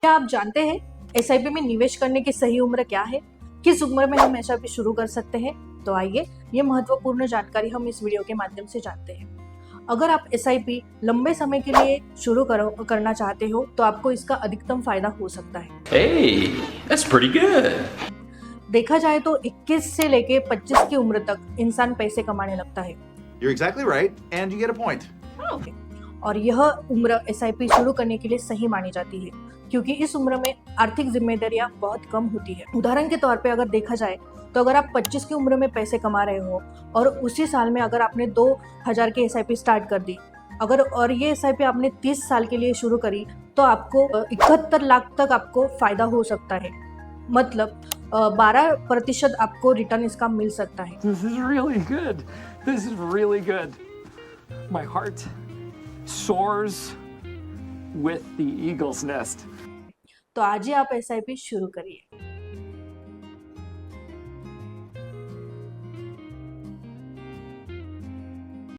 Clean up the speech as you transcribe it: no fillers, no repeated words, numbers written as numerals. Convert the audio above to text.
क्या आप जानते हैं एसआईपी में निवेश करने की सही उम्र क्या है? किस उम्र में हम एसआईपी शुरू कर सकते हैं? तो आइए ये महत्वपूर्ण जानकारी हम इस वीडियो के माध्यम से जानते हैं। अगर आप एसआईपी लंबे समय के लिए शुरू करना चाहते हो तो आपको इसका अधिकतम फायदा हो सकता है। Hey, that's pretty good. देखा जाए तो 21 से लेके 25 की उम्र तक इंसान पैसे कमाने लगता है। You're exactly right, and you get a point. और यह उम्र एसआईपी शुरू करने के लिए सही मानी जाती है क्योंकि इस उम्र में आर्थिक जिम्मेदारियां बहुत कम होती है। उदाहरण के तौर पे अगर देखा जाए तो अगर आप 25 की उम्र में पैसे कमा रहे हो और उसी साल में अगर आपने 2000 की एसआईपी स्टार्ट कर दी, अगर और ये एसआईपी आपने 30 साल के लिए शुरू करी तो आपको 71 लाख तक आपको फायदा हो सकता है। मतलब 12% आपको रिटर्न इसका मिल सकता है। This is really good. This is really good. My heart soars with the eagle's nest. तो आज ही आप एसआईपी शुरू करिए।